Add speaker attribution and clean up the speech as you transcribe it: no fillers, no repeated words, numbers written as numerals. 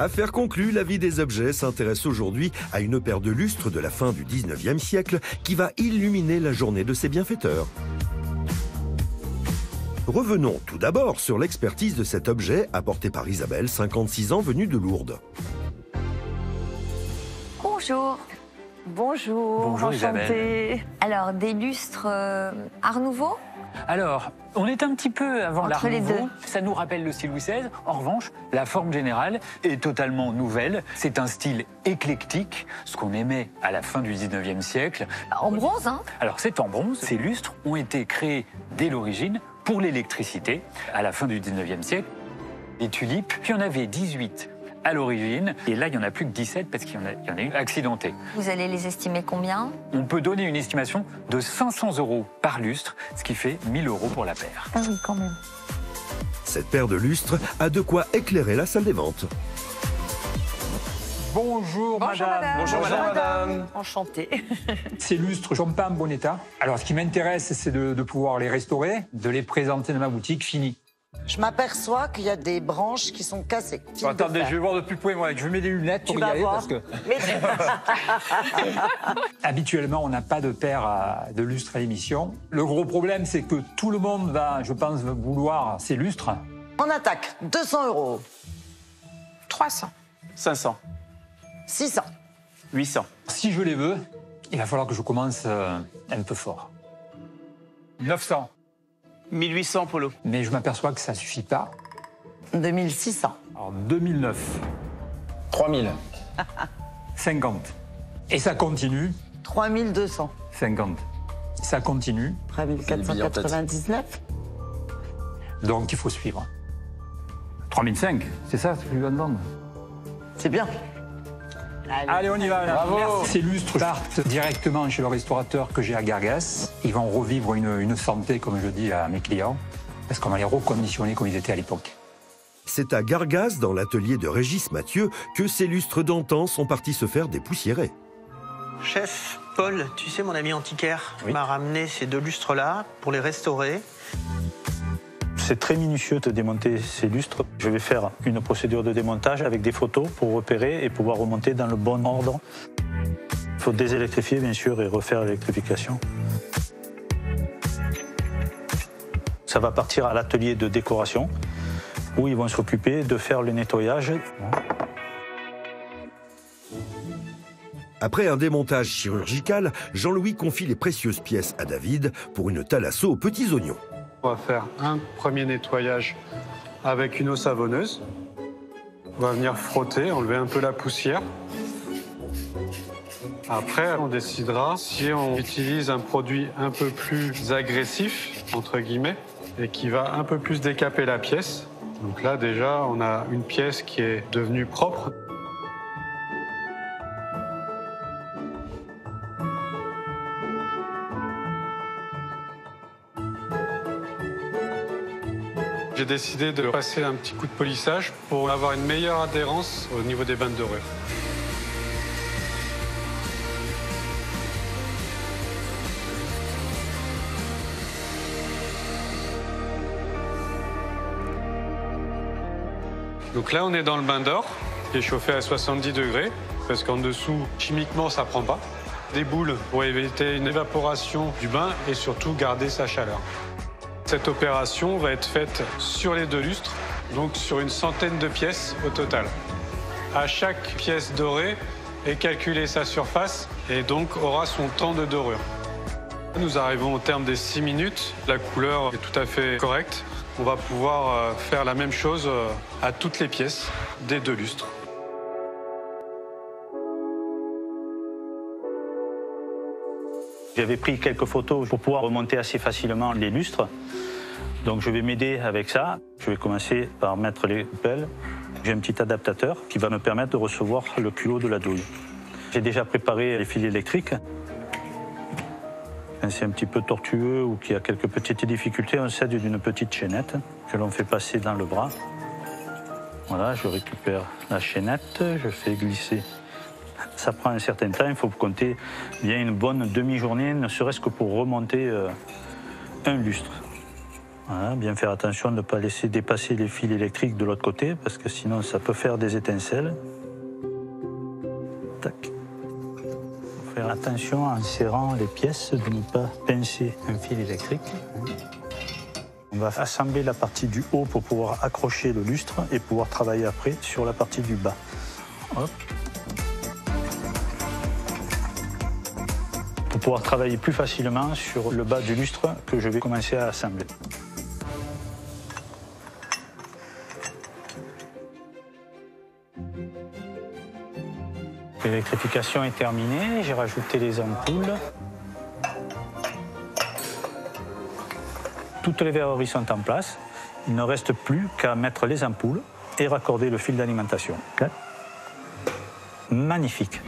Speaker 1: Affaire conclue, la vie des objets s'intéresse aujourd'hui à une paire de lustres de la fin du 19e siècle qui va illuminer la journée de ses bienfaiteurs. Revenons tout d'abord sur l'expertise de cet objet apporté par Isabelle, 56 ans, venue de Lourdes.
Speaker 2: Bonjour.
Speaker 3: Bonjour,
Speaker 4: Bonjour
Speaker 3: enchantée.
Speaker 4: Isabelle.
Speaker 2: Alors, des lustres Art Nouveau?
Speaker 4: Alors, on est un petit peu avant l'Art
Speaker 2: Entre les
Speaker 4: Nouveau.
Speaker 2: deux.
Speaker 4: Ça nous rappelle le style Louis XVI. En revanche, la forme générale est totalement nouvelle. C'est un style éclectique, ce qu'on aimait à la fin du 19e siècle.
Speaker 2: En bronze, hein?
Speaker 4: Alors, c'est en bronze. Ces lustres ont été créés dès l'origine pour l'électricité, à la fin du 19e siècle. Les tulipes, puis il y en avait 18 à l'origine, et là, il n'y en a plus que 17 parce qu'il y en a eu accidentés.
Speaker 2: Vous allez les estimer combien?
Speaker 4: On peut donner une estimation de 500 € par lustre, ce qui fait 1 000 € pour la paire.
Speaker 2: Ah oui, quand même.
Speaker 1: Cette paire de lustres a de quoi éclairer la salle des ventes.
Speaker 3: Bonjour,
Speaker 5: Bonjour, madame.
Speaker 3: Bonjour
Speaker 5: madame.
Speaker 3: Enchantée.
Speaker 5: Ces lustres ne sont pas en bon état. Alors, ce qui m'intéresse, c'est de pouvoir les restaurer, de les présenter dans ma boutique finis.
Speaker 3: Je m'aperçois qu'il y a des branches qui sont cassées.
Speaker 5: Attendez, je vais voir de plus près. Moi, je mets des lunettes pour
Speaker 3: Tu
Speaker 5: y
Speaker 3: vas
Speaker 5: aller
Speaker 3: voir.
Speaker 5: parce que
Speaker 3: Mais
Speaker 5: habituellement, on n'a pas de paire de lustres à l'émission. Le gros problème, c'est que tout le monde va, je pense, vouloir ces lustres.
Speaker 3: on attaque. 200 €.
Speaker 6: 300.
Speaker 7: 500,
Speaker 3: 600.
Speaker 7: 800.
Speaker 5: Si je les veux, il va falloir que je commence un peu fort. 900.
Speaker 7: 1800, Polo.
Speaker 5: Mais je m'aperçois que ça ne suffit pas.
Speaker 3: 2600.
Speaker 5: Alors, 2009.
Speaker 7: 3000.
Speaker 5: 50. Et ça continue.
Speaker 3: 3200.
Speaker 5: 50. Ça continue.
Speaker 3: 3499.
Speaker 5: Donc, il faut suivre. 3005, c'est ça ce que je lui demande.
Speaker 3: C'est bien.
Speaker 5: Allez, on y va.
Speaker 7: Bravo.
Speaker 5: Merci. Ces lustres partent directement chez le restaurateur que j'ai à Gargas. Ils vont revivre une santé, comme je dis à mes clients, parce qu'on va les reconditionner comme ils étaient à l'époque.
Speaker 1: C'est à Gargas, dans l'atelier de Régis Mathieu, que ces lustres d'antan sont partis se faire dépoussiérer.
Speaker 8: Chef, Paul, tu sais, mon ami antiquaire
Speaker 7: Oui.
Speaker 8: m'a ramené ces deux lustres-là pour les restaurer.
Speaker 9: C'est très minutieux de démonter ces lustres. Je vais faire une procédure de démontage avec des photos pour repérer et pouvoir remonter dans le bon ordre. Il faut désélectrifier, bien sûr, et refaire l'électrification. Ça va partir à l'atelier de décoration où ils vont s'occuper de faire le nettoyage.
Speaker 1: Après un démontage chirurgical, Jean-Louis confie les précieuses pièces à David pour une thalasso aux petits oignons.
Speaker 10: On va faire un premier nettoyage avec une eau savonneuse. On va venir frotter, enlever un peu la poussière. Après, on décidera si on utilise un produit un peu plus agressif, entre guillemets, et qui va un peu plus décaper la pièce. Donc là, déjà, on a une pièce qui est devenue propre. J'ai décidé de passer un petit coup de polissage pour avoir une meilleure adhérence au niveau des bandes dorées. Donc là, on est dans le bain d'or, qui est chauffé à 70 degrés, parce qu'en dessous, chimiquement, ça prend pas. Des boules pour éviter une évaporation du bain et surtout garder sa chaleur. Cette opération va être faite sur les deux lustres, donc sur une centaine de pièces au total. À chaque pièce dorée est calculée sa surface et donc aura son temps de dorure. Nous arrivons au terme des 6 minutes. La couleur est tout à fait correcte. On va pouvoir faire la même chose à toutes les pièces des deux lustres.
Speaker 9: J'avais pris quelques photos pour pouvoir remonter assez facilement les lustres. Donc je vais m'aider avec ça. Je vais commencer par mettre les pelles. J'ai un petit adaptateur qui va me permettre de recevoir le culot de la douille. J'ai déjà préparé les fils électriques. Quand c'est un petit peu tortueux ou qu'il y a quelques petites difficultés, on s'aide d'une petite chaînette que l'on fait passer dans le bras. Voilà, je récupère la chaînette, je fais glisser. Ça prend un certain temps, il faut compter bien une bonne demi-journée, ne serait-ce que pour remonter un lustre. Voilà, bien faire attention de ne pas laisser dépasser les fils électriques de l'autre côté, parce que sinon ça peut faire des étincelles. Tac. Faut faire attention en serrant les pièces de ne pas pincer un fil électrique. On va assembler la partie du haut pour pouvoir accrocher le lustre et pouvoir travailler après sur la partie du bas. Hop. Pour pouvoir travailler plus facilement sur le bas du lustre que je vais commencer à assembler. L'électrification est terminée, j'ai rajouté les ampoules. Toutes les verreries sont en place. Il ne reste plus qu'à mettre les ampoules et raccorder le fil d'alimentation. Magnifique.